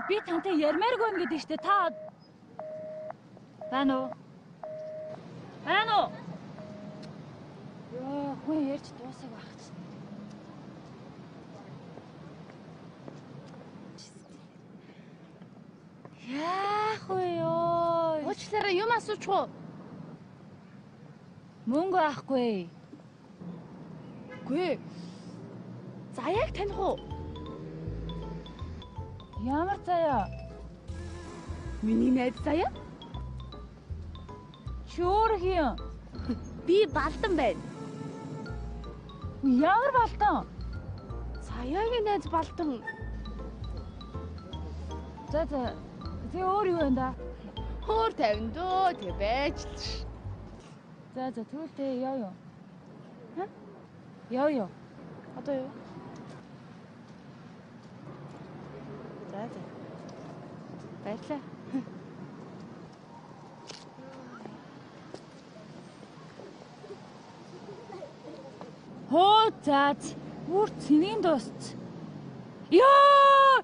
Би тантай ярмааргүй юм гэдэг штэ та. Байна уу? Байна уу? Яа, хүн ярьж дуусах байх чинь. Яах вэ ёо? Уучлаарай, юм асуучих уу? Мөнгө авахгүй. Үгүй. Заяаг таних уу? Ямар заяа? Миний найз заяа? Чөөр хийм. Би Балдан байна. Ямар Балдан? Заяагийн найз Балдан. За. Тэ өөр юу вэ да? Хөөр тавин дөө, тэг байж л ш. За тэгвэл яа юу? Ха? Яа юу? Одоо юу? За. Баярлаа. Хоо заац. Бүр цэнийн дуусч. Ёо!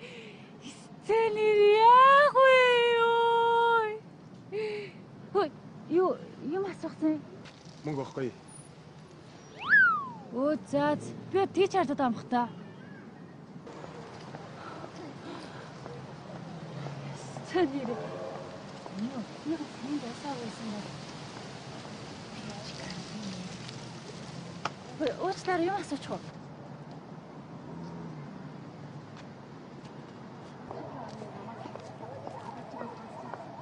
Сценэр яах вэ ёо? Хөөе, юм асуусан. Мөнгө авахгүй. Оо заац. Би тийч хардаад амх та. Сценэр. Юу юм дасаа байсан бэ? Уучлаарай, юм асуучих уу?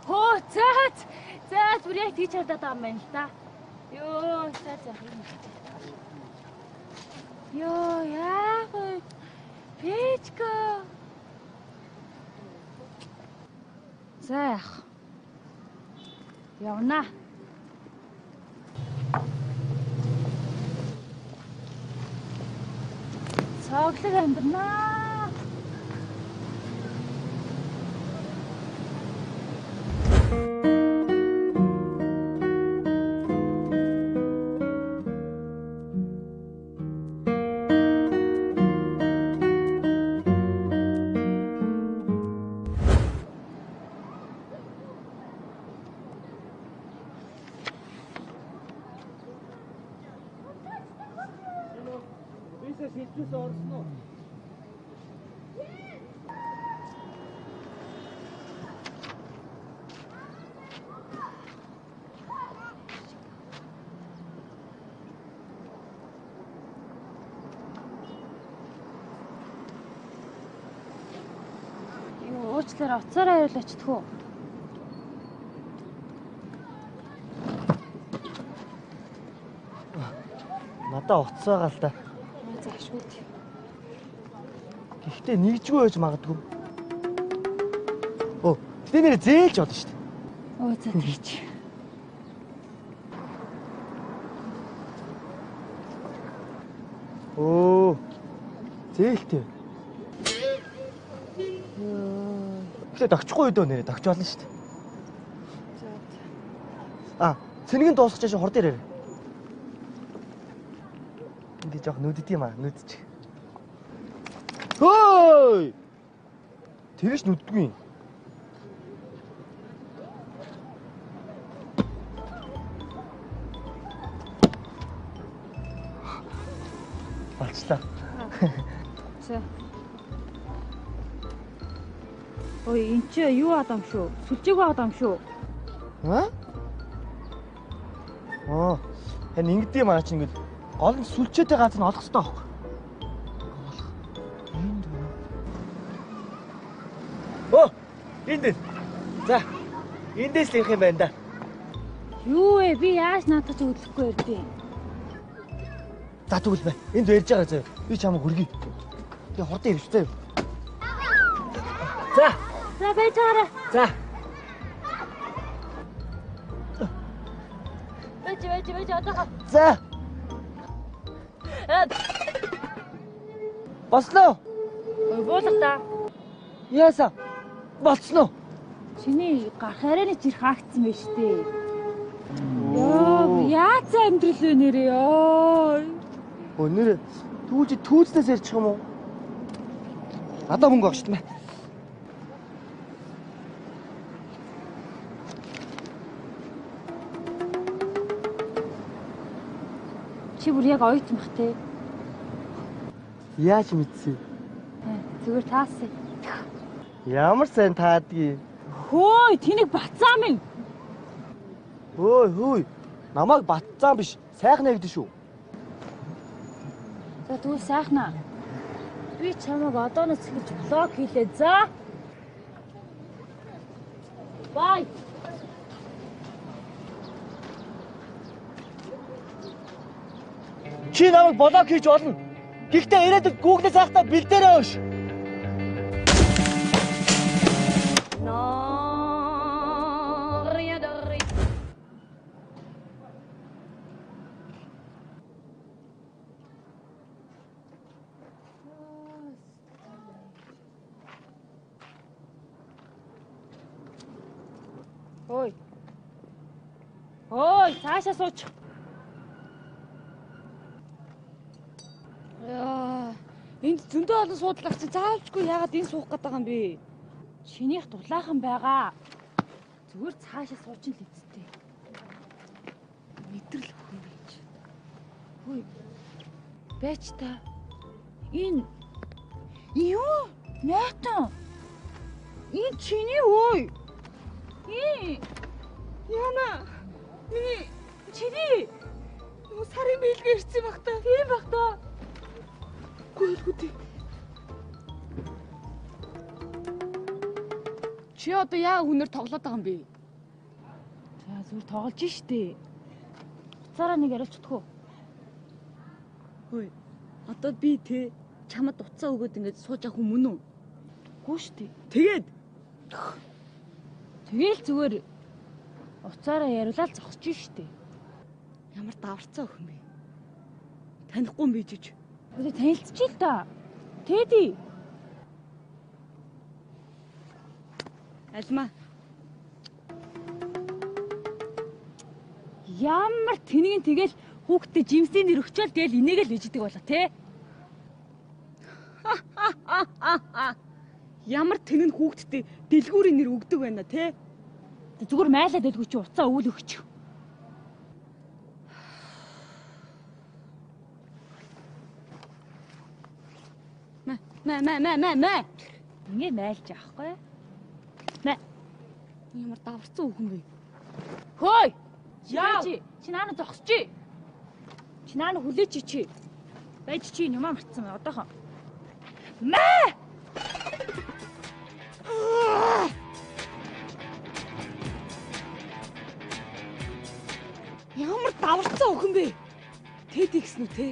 Хоо заац. Заац бүр яг тийч хардаад байгаа юм байна л да. Ёо, за. Ёо, яах вэ? Печка. За. Явна. Цоглог амьдрнаа. Сэлбэс орсон уу? Уучлаарай, уцаараа хариулаач тхүү. Надаа уцс байгаа л да. Заашгүй. Гэхдээ нэгжгүй байж магадгүй. Оо, тэ нэр зээлж болно шүү дээ. Оо за тийч. Оо. Зээлтэй. Гэхдээ догчихгүй дөө нэрэ догч болно шүү дээ. За. Цэнгийн дуусах чинь хор дээр ирээ. Энд жоох нүдд юм аа, нүдчих. Хөөй! Тэгэж нүддгүй. Болчлаа. За. Ой, энэ чи юу адам шүү? Сүлжээг адам шүү. Энэ ингэдэм маа чи ингэ гол нь сүлчээтэй газар нь олох хэрэгтэй байхгүй. Оо, энд. За. Эндээс л ирэх юм байна да. Юу вэ? Би яаж наадах ч хөдлөхгүй ярдээ. За тэгвэл бай. Энд ярьж байгаа заяа. Би чамайг хүргэе. Би хурдан ирвч заяа. За. За байж байгаарай. За. Байж одоо. За. Бослоо. Ой, буулга та. Яасан? Болцсноо. Чиний гарах арайны чир хаагдсан байж тээ. Яа, яаж амьдрал вэ нэрээ ёо. Өнөр түүж түүцнээс ярьчих юм уу? Надаа мөнгө авч тмэ. Чи бүр яг оюутан бах те. Яаж мэдсэн? Зүгээр таасан. Ямар сайн таадгийг. Хөөе, тэнийг бацаа минь. Хөөе. Намайг батцаан биш, сайхнаа гэдэг шүү. За тэгвэл сайхнаа. Би чамайг одооноос эхэлж блок хийлээ. За. Бай. Чи намайг блок хийж болно. Гэхдээ ирээдүйд Google-ээс хайхтаа бэлдээрэй өөш. Ой, цаашаа сууч. Энд зөндөө олон суудлах чи заавалжгүй яагаад энэ суух гэдэг юм бэ? Шинийх дулаахан байгаа. Зүгээр цаашаа суучин л эцтэй. Мэдрэл өхөн байж. Хөөе. Бэч та. Энэ юу? Найтан. Энэ чиний хөөе. Яна. Миний чиний нөгөө сарын бэлгээ ирсэн баг та. Тийм баг та. Гүйлгүтэй. Чи одоо яа хүнээр тоглоод байгаа юм бэ? За зүгээр тоглож штэ. Уцаараа нэг яриулж чадах уу? Хөөе. Одоо би те чамд уцаа өгөөд ингэж сууж авах юм мөн үү? Гүү штэ. Тэгээд Тэгэл зүгээр уцаараа яриулаад зогсож штэ. ямар даварцаа өхөн бэ? Танихгүй юм бийж. Үгүй танилцчих л та. Тэди. Альма. Ямар тэнгийн тэгэл хүүхдээ жимсийн нэр өгчөөл тэгэл энийг л иждэг болоо те. Ямар тэнэг хүүхдтэй дэлгүүрийн нэр өгдөг байна те. Зүгээр майлаад дэлгүү чи уцаа өвөл өгч. Мэ. Ингээ майлж авахгүй. Мэ. Ямар даварцсан өхөн бэ? Хөөе. Яа. Чи наана зогсчих. Чи наана хүлээч чи. Байж чи юмаа марцсан одоохон. Мэ. Ямар даварцсан өхөн бэ? Тэд ихсэн үү те?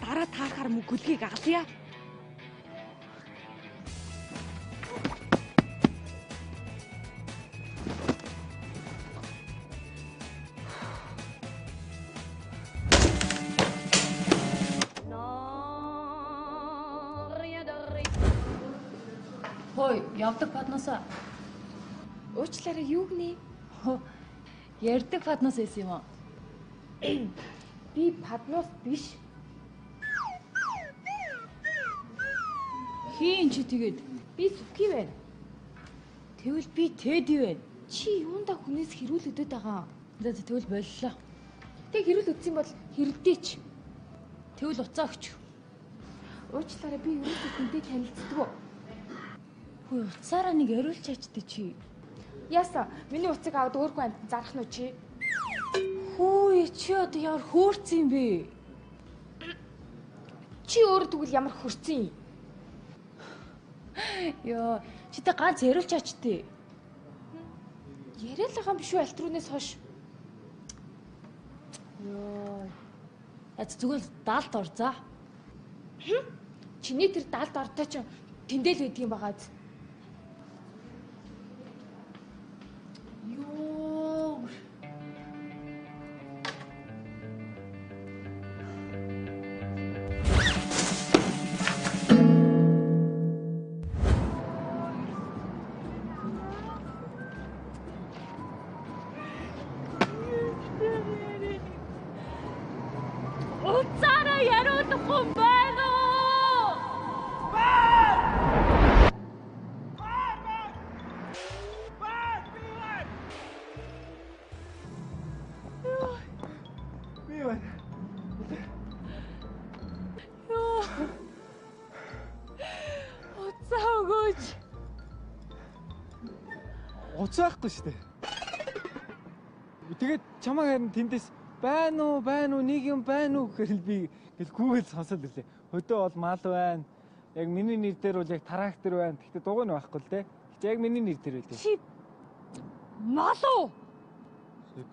Дараа таарахаар мө гөлгийг алъя. Хөөе, явдаг паднасаа. Уучлаарай юу гинэ? Ярддаг паднас байсан юм аа. Би паднус биш. Хийн чи тэгээд Би сүхий байна. тэгвэл би тэди байна. Чи юунда хүнээс хэрүүлэдэд байгаа? За тэгвэл боллоо. Тэг хэрүүл үтсэн бол хэрэлдээч. Тэгвэл уцаа өгч. Уучлаарай би юусэн хүнтэй танилцдаг. Хөөе, уцаараа нэг яриулж ачдээ чи. Яасан? Миний уцыг аваад өөрхөн амт зарах нь чи? Хөөе, чи одоо ямар хөөрцөн юм бэ? Чи өөрөө тэгвэл ямар хөрцөн юм? Йоо, чи тэ ганц яриулж ачдээ. Яриад байгаа юм биш үү альтрүүнээс хойш? Йоо. Зүгээр даалт ор за. Чиний тэр даалд ортой ч тэндэл байдаг юм байгаа. Йоо. Уцаараа яриулахгүй байна уу? Би байна. байхгүй шүү дээ. Тэгээд чамаа харин тэндээс байна уу нэг юм байна уу гэхэл би гэл гүүгэл сонсоод ирлээ. Хөдөө бол мал байна. Яг миний нэр дээр бол яг трактор байна. Гэхдээ дугуй нь байхгүй л дээ. Гэхдээ яг миний нэр дээр байлээ. Чи мал уу?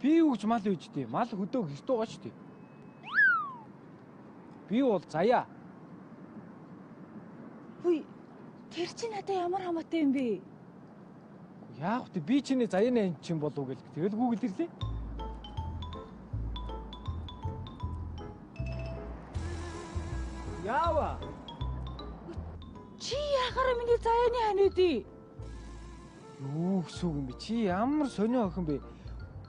Би юу гэж мал үйж дээ. Мал хөдөө гэртөө гооч дээ. Би бол заяа. Хүй. Тэр чи надад ямар хамаатай юм бэ? Яах вэ? Би чиний заяаны ань чин болов гэл. Тэгэл гүүгэл ирлээ. Яава. Чи яхаараа миний заяаны хань үдий? Юу гэсэн үг юм бэ? Чи ямар сонио охин бэ?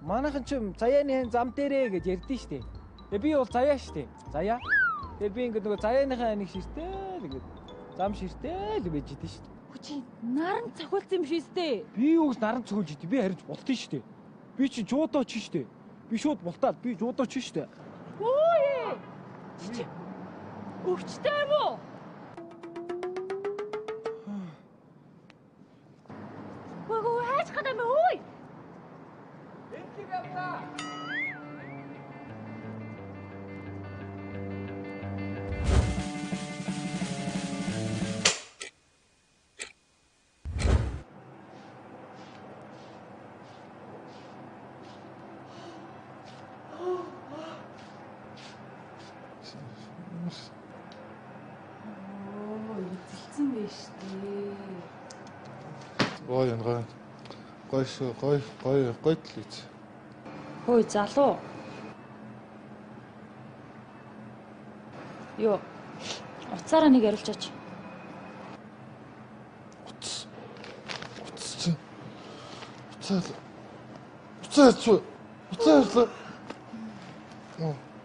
Манайхан ч заяаны хань зам дээрээ гэж ярьдэн штэ. Тэгээ би бол заяа штэ. Заяа. Тэгээ би ингээд нөгөө заяаныхаа ханийг ширтэл ингээд зам ширтэл байж идэв штэ. Чи наран цохиулсан юм шээстэй. Би юу гэж наран цогж идэв? Би харж болтын штэ. Би чи жуудоо чи штэ. Би шууд болтаад би жуудоо чи штэ. Ой! Чи өвчтэй юм уу? Гоо хайж гадаа мэ ой! Энтиг явна. Эзэлсэн байж тээ. Гой гой. Гой шүү, гой л үз. Хөөе залуу. Юу? Уцаараа нэг яриулчаач. Уцаа.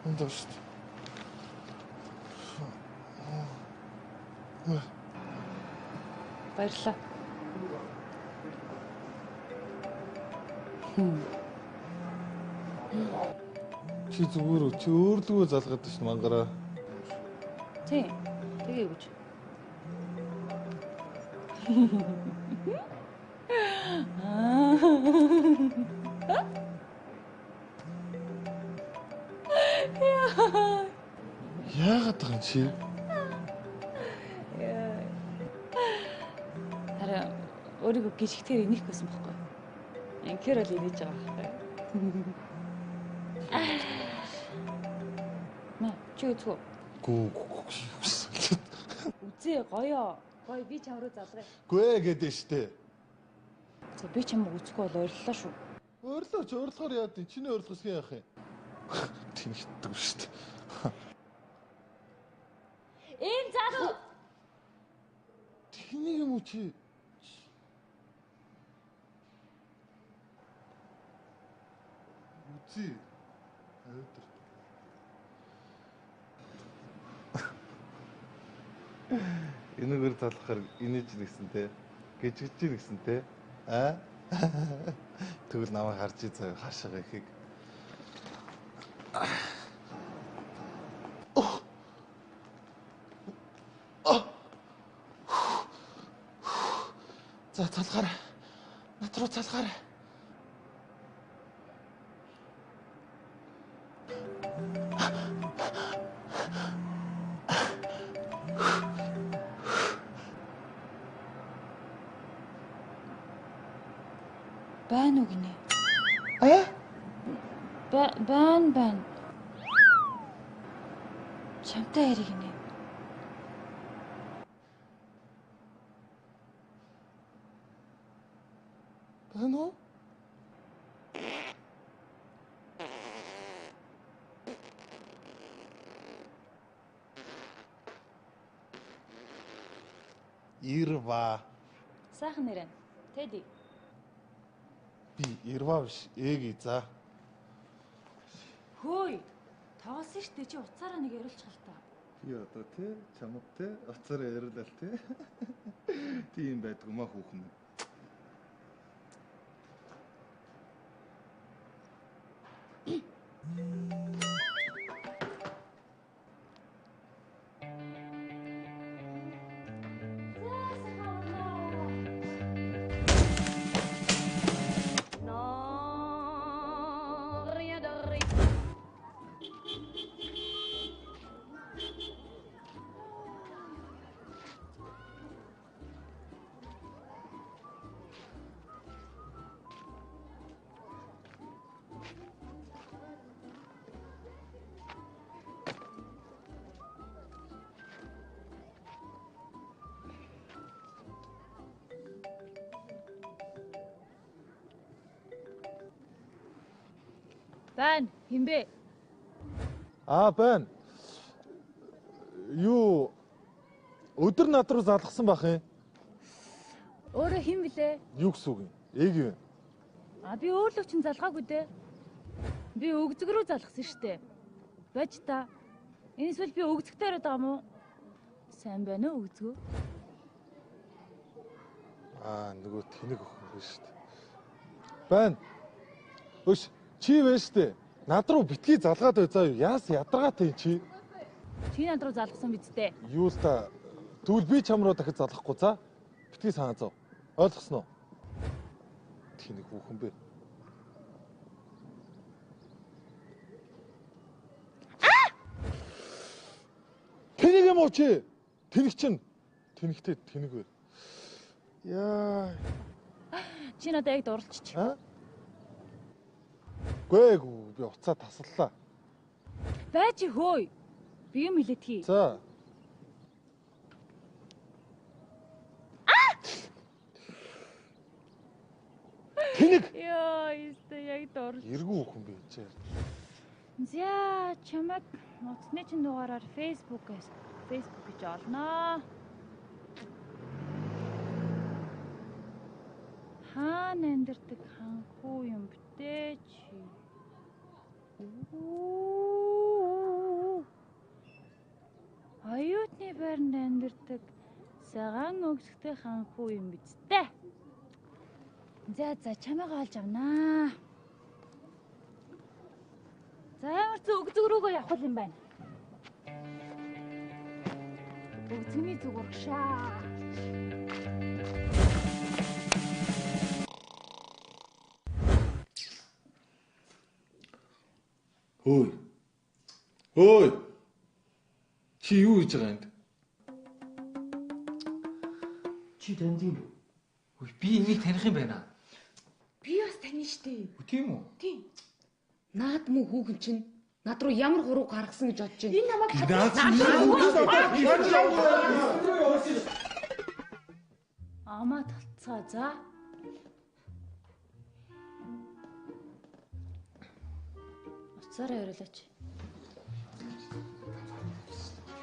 Энд шүү. Баярлалаа. Чи зүгээр үү? Чи өөрлөгөө залгаад шүү мангараа. Тий. Тэгээ гэж. Яагаад байгаа юм чи? Хараа өөрийгөө гიშгтэр инех гэсэн бохгүй. Инхээр л инээж байгаа байхгүй. Наа, чи үзгөө. Гүү. Үзээ гоёо. Гоё би чам руу залгая. Гүй гэдэг штэ. За би чамайг үзэхгүй бол ойрлоо шүү. Ойрлохоор яа дээ? Чиний ойрлохс яах юм? Тэнхдэг штэ. Ийм залуу. Тэнийг юм уу чи? Үзээ. Өөдөр. Энэгээр талахаар инээж нэгсэн те. Гэжгэж нэгсэн те. Аа? Тэгвэл намайг харж заяа хаашаа ихийг. За талахаар. Над руу талахаар. Байна уу гинэ? Байна. Чамтай ярих гинэ. Байна уу? Ирва. Сайхан нэрэн. Тэди. Би Ирва биш, Эги за. Хөөе. Тоолсон штэ чи уцаараа нэг яриулчих л та. Би одоо те чамд те уцаараа яриулал те. Тийм байдгүй маа хүүхэн. Байна. Хинбэ? Байна. Юу өдөр над руу залгасан бах юм. Өөрөө хин блэ? Юу гэсэн үг юм? Эг юу? Би өөрлөг чинь залгаагүй дээ. Би өгзөг рүү залгасан штэ. Бач та. Энэ эсвэл би өгзөгтэй яриад байгаа юм уу? Сайн байна уу өгзгөө? Нөгөө тэнэг охин биш штэ. Байна. Өш, чи вэ штэ. Над руу битгий залгаад бай заа юу. Яас ядаргаатай чи. Чи над руу залгасан биз дээ. Юу л та. Тэгвэл би чам руу дахиж залгахгүй за. Битгий санаа зов. Ойлгосноо? Тэнэг хүүхэн бэ. Тэнэг юм уу чи? Тэнэг чинь. Тэнэгтэй тэнэг вэ. Яа. Чи надад яг дурлчих. Гээгүй би уцаа тасаллаа. Бай чи хөөй. Би юм хэлэдгий. За. Тэнэг. Яа, истэ яг дурлж. Эргүү хүн би чи. За, чамаг утасны чинь дугаараар Facebook гэж олноо. Хаана амьдардаг ханхуу юм бтэ чи. Аюутны байранд амьдардаг сагаан өгсгтэй ханхуу юм биз дээ. За чамайг олж авнаа. За ямар ч өгзөг рүүгээ явах юм байна. Өгзөгний зүг урагшаа. Хөөй. Чи юу хийж байгаа энд? Чи танд юм. Би энийг таних юм байна. Би бас тань штэ. Тийм үү? Тийм. Наад муу хүүхэн чинь над руу ямар хуруу гаргасан гэж бодож байна. Энэ намайг Амаа талцгаа за. Уцаараа яриулаач.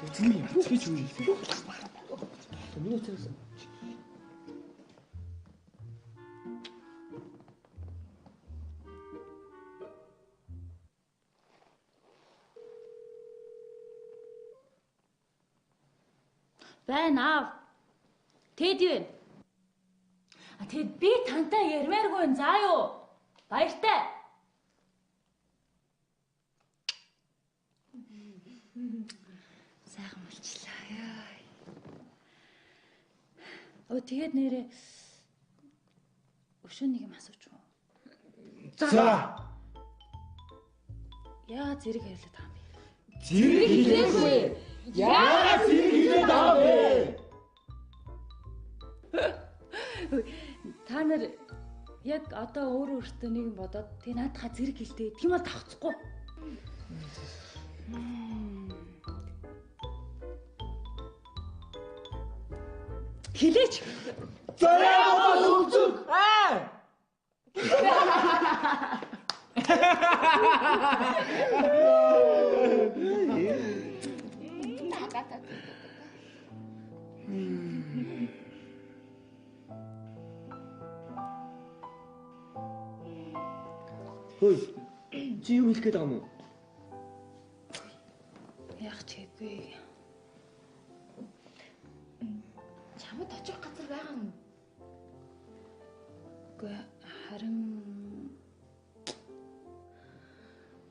Үзмий битгий ч үгүй. Миний цаас. Байна аав. Тэд юу вэ? Тэгэд би тантай ярмааргүй юм заа юу? Баяртай. Сайхан болчихлаа яа. Тэгээд нэрээ өшөө нэг юм асууч уу? За. Яа зэрэг хариулаад байгаа юм бэ? зэрэг хэлээгүй. Яагаад зэрэг хэлээд байгаа бэ? Та нар яг одоо өөртөө нэг юм бодоод тэг наадхаа зэрэг хэлтэй. Тийм бол тавцахгүй. Хэлээч. За яагаад өгцөг? Хөөе. Чи юу хэлэх гээд байгаа юм уу? Яах ч хийгүй. Чамд очих газар байгаа юм. Үгүй харин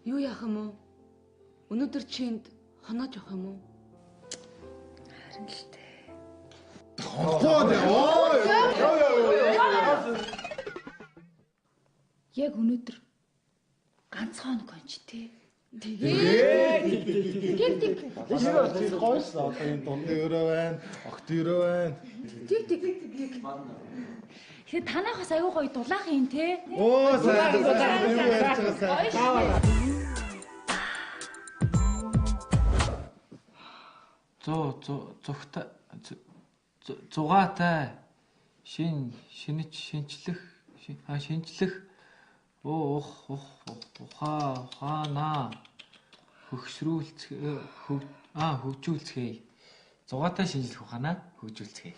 Юу яах юм уу? Өнөөдөр чинд хоноож явах юм уу? харин л дээ. Яг өнөөдөр ганцхан хоног онч тий. Гойс одоо энэ дунд өрөө байна, огт өрөө байна. Тэгэхээр танайх бас аюу гоё дулаах юм те. Оо сайн юу ярьж байгаа сайн. Зугаатай шинжлэх ухаана хөгжүүлцгээе. Зугаатай шинжлэх ухаанаа хөгжүүлцгээе.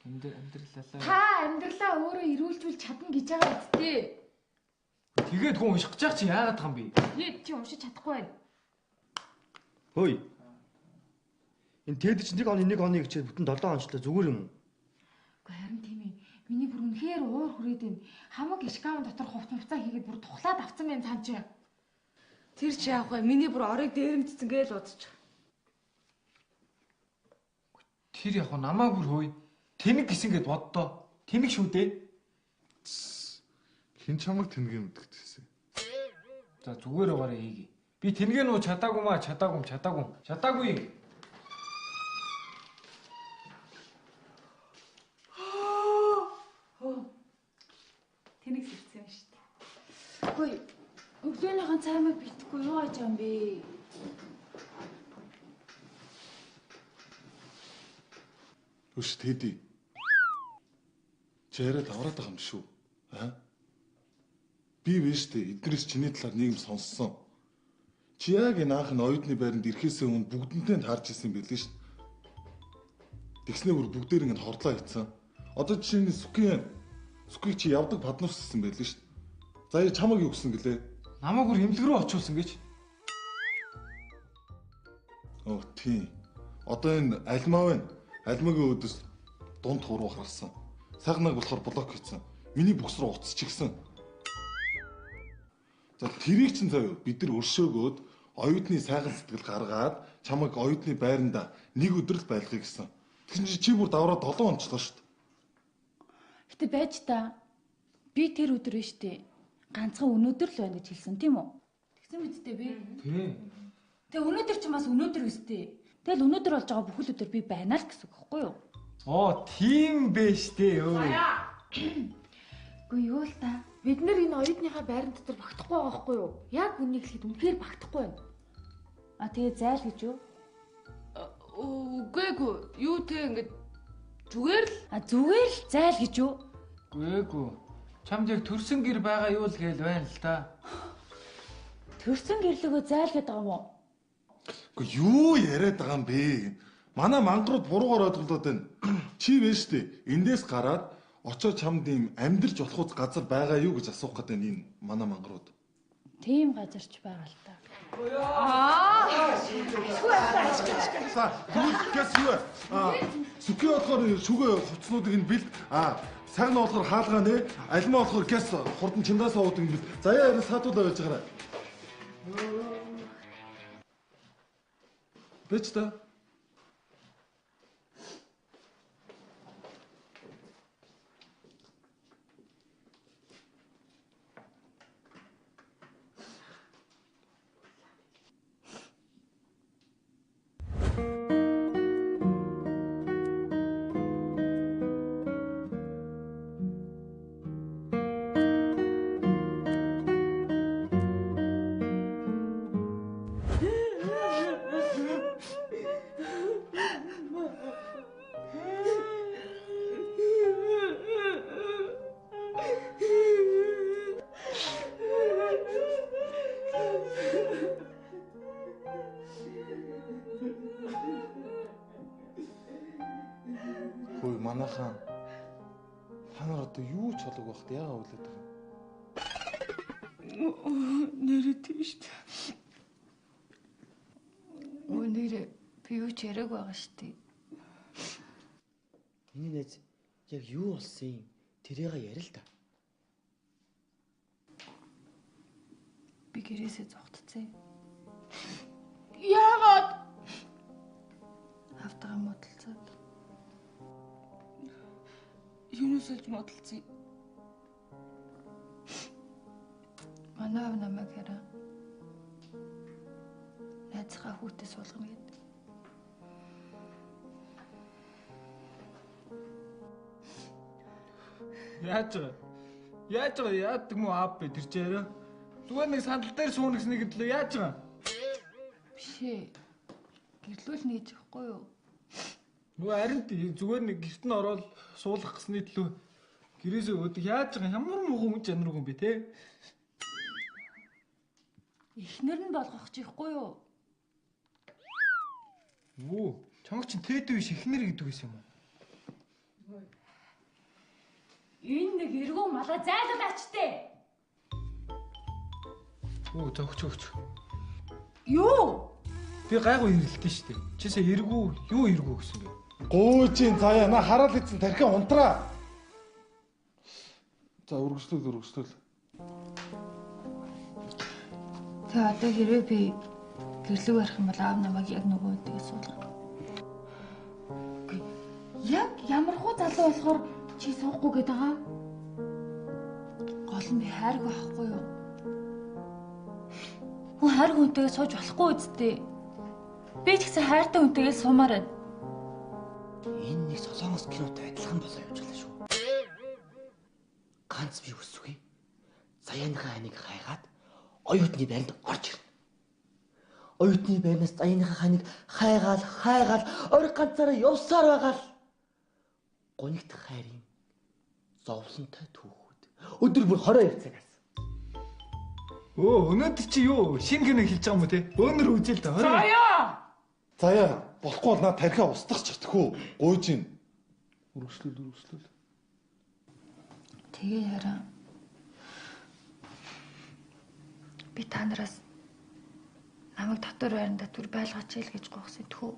Амьдралаа. Та амьдралаа өөрөө ирүүлжүүл чадна гэж байгаа үсттэй. Тэгээд хүн унших гэж чи яагаад байгаа юм бэ? Чи уншиж чадахгүй байна. Хөөе. Энэ тэд чинь 1 оны 1 оны гэж бүтэн 7 онцлоо зүгээр юм уу? Гэхдээ харин тийм ээ. Миний бүр үнэхээр уур хүрээд байна. Хамаг ишкаун дотор хувцаа хийгээд бүр тухлаад авцсан юм цаан чи. Тэр чи яах вэ? Миний бүр орыг дээрэмдсэн гэж бодчих. Тэр яг намаагүй хөөе. Тэнэг гисэн гэд боддоо. Тэнэг шүү дээ. Хин чамаг тэнэг мэдгэжсэн. За зүгээр байгаарай хийе. Би тэнэгэ нуу чадаагүй. Тэнэг сэрсэн юм шүү дээ. Хөөе. Өглөөнийхэн цаймаг битгэхгүй юу гэж юм бэ? Өш тэди. Чээрээ давраад байгаа юм шүү. Би вэштэй эднэрээс чиний талаар нийгэм сонссон. Чи яг энэ анх нь оюутны байранд ирэхээс өмнө бүгдэнтэй таарч ирсэн байлээ шүү. Тэгснээ бүр бүгдээр ингэ хордлоо хийцэн. Одоо жишээ нь Сүкийг чи явдаг паднууссан байлээ шүү. За яа чамаг юу гэсэн гэлээ? Намайг бүр эмнэлэг рүү очиулсан гэж. Тийм. Одоо энэ альмаа байна. Альмагийн өдөс дунд хуруу харсан. Сайхнаг болохоор блок хийсэн. Миний бүкс рүү уцчихсан. За тэрийг чинь заяа бид нар өршөөгөөд оюутны сайхан сэтгэл гаргаад чамайг оюутны байранда нэг өдөр л байлгая гэсэн. Тэгсэн чи бүр давраа 7 онцлоо шүү дээ. Гэтэ байж та. Би тэр өдөр биш дээ. Ганцхан өнөөдөр л байна гэж хэлсэн тийм үү? Тэгсэн биз дээ би. Тийм. Тэгээ өнөөдөр чи бас өнөөдөр өстэй. Тэгэл өнөөдөр болж байгаа бүхэл өдөр би байна л гэсэн үг хэвгүй юу? Тийм байж дээ өө. Үгүй юу л та. Бид нар энэ оюутныхаа байран дотор багтахгүй байгаа байхгүй юу? Яг үнийг хэлэхэд үнэхээр багтахгүй байна. Тэгээ зайл гэж юу? Үгүй юу те ингээд зүгээр л зүгээр л зайл гэж юу? Гээгүй. Чамд яг төрсөн гэр байгаа юу л гээл байна л та. Төрсөн гэрлөгөө зайл гэдэг юм уу? Гэхдээ юу яриад байгаа юм бэ? Манай мангарууд буруугаар ойлголоод байна. Чи вэ штэ. Эндээс гараад очоод чамд ийм амьдрж болох газар байгаа юу гэж асуух гэдэг энэ манай мангарууд. Тийм газарч байгаа л та. Сүкээ болохоор шүгэ хувцснуудыг нь бэлд. Сайгна болохоор хаалгаа нэ. Альмаа болохоор гэс хурдан чимдаа суудаг юм бэл. Заяа харин саатуулаа байж байгаарай. Бэч та. Хөөе манайхан та нар одоо юу ч болог байхад яагаад үлээд байгаа юм? нэрээ тийш. Өнөөдөр би юу ч яриаг байгаа штий. Миний найз яг юу болсон юм? Тэрийг яри л та. Би гэрээсээ зогтцээ. Яагаад? Автагаа модалцаад. Юунаас олж модалцъя? Манай аав намайг хараа. Найзгаа хүүтээ суулгана гэдэг. Яаж байгаа? Яадаг мó аав бэ тэр чээрээ? Зүгээр нэг сандал дээр суuna гэсний гэдлээ яаж байгаа? Бишээ. Гэрлүүлнэ гэж байхгүй юу? Нөгөө харин зүгээр нэг гэрт нь ороод суулгах гэсний төлөө гэрээсээ өдөг яаж байгаа ямар муу хүн чанар хүн бэ те? Эхнэр нь болгох чихгүй юу? Оо, чамд чинь тед биш эхнэр гэдэг байсан юм уу? Энэ нэг эргүү малаа зайлуулаач тээ. Оо, зөгч. Юу? Би гайгүй хэрэлдэж штэ. Чисээ эргүү, юу эргүү гэсэн бэ? Гуйжийн заяа на хараал идсэн тархиа унтраа. За өргөжлөл. Тэ одоо хэрвээ би гэрлэг барих юм бол аав намайг яг нөгөө үедээ суулгана. Үгүй. Яг ямархуу залуу болохоор чи суухгүй гээд байгаа? Гол нь би хайрг байхгүй юу? Хүн хайрг хүнтэйгээ сууж болохгүй үсттэй. Би ч гэсэн хайртай хүнтэйгээ суумаар байна. Энэ нэг солонгос кинотой адилхан болоо явж байгаа шүү. Ганц би үсвэ. Заяаныхаа ханыг хайгаад оюутны байранд орж ирнэ. Оюутны байрнаас заяаныхаа ханыг хайгаал ориг ганцаараа явсаар байгаа л гунигт хайрын зовлонтой түүхүүд. Өдөр бүр 22 цагаас. Оо, өнөөдөр чи юу? Шинэ кино хэлж байгаа юм уу те? Өнөр үзэл та. Заяа болохгүй бол наа тархиа устгах чиртэх үү? Гуйжийн. Өргөжлөл. Тэгээ яраа. Би та нараас намайг дотор байранда түр байлгаач ил гэж гоохсон тхүү.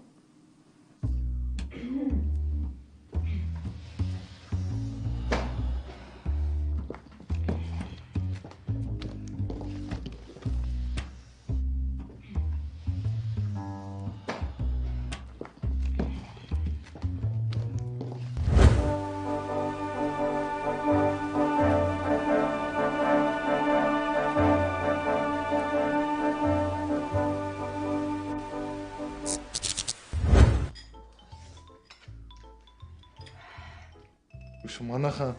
Биш манайхаа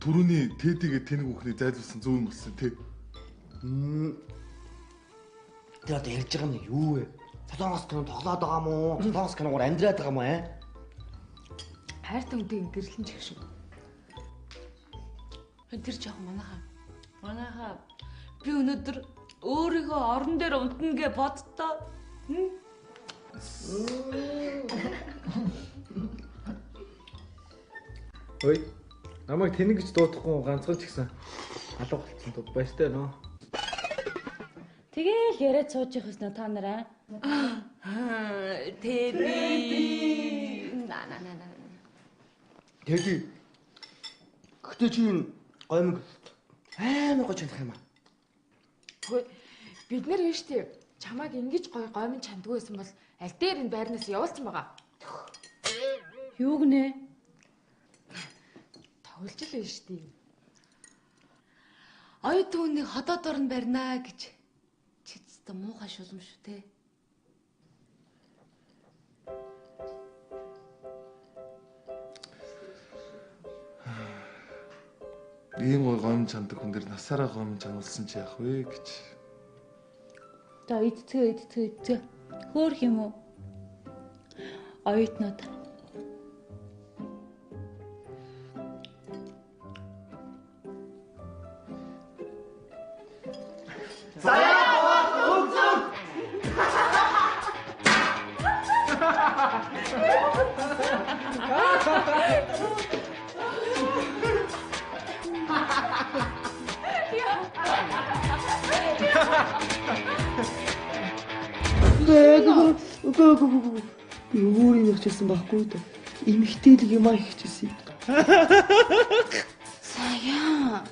түрүүний Тэдигээ тэнэг бүхний зайлуулсан зөв юм болсон тий. Тэр одоо ярьж байгаа нь юу вэ? Солонгос кино тоглоод байгаа юм уу? Солонгос киногоор амьдраад байгаа юм аа? Хайртай үнтэй гэрлэн чих шүү. Тэр жоох манайхаа би өнөөдөр өөрийгөө орон дээр унтна гэж боддоо. Ой. Намайг тэнэг гэж дуудахгүй ганцхан ч гэсэн алга болцсон дуу баяртай нөө. Тэгээл яриад сууж явах юмснаа та нараа. Тэди. На. Тэди. Гэтэ чи гомиг амар гож чадах юм аа. Хөөе бид нар биш тий. Чамайг ингэж гомин чандгүй байсан бол аль дээр энэ байрнаас явуулсан байгаа. Юу гинэ? Тоглож л биш тий. Оюутан хүнийг ходоод орн барина гэж чицтэй муухай шулам шүү те. Ийм гомж чандаг хүн дээр насаараа гомж амулсан чи яах вэ гэж. За идцгээ. Хөөх юм уу? Оюутнууд. Үгүй. Би өөрөө ярьчихсан байхгүй да. Эмхтэйлэг юм аа ихчихсэн. Сая.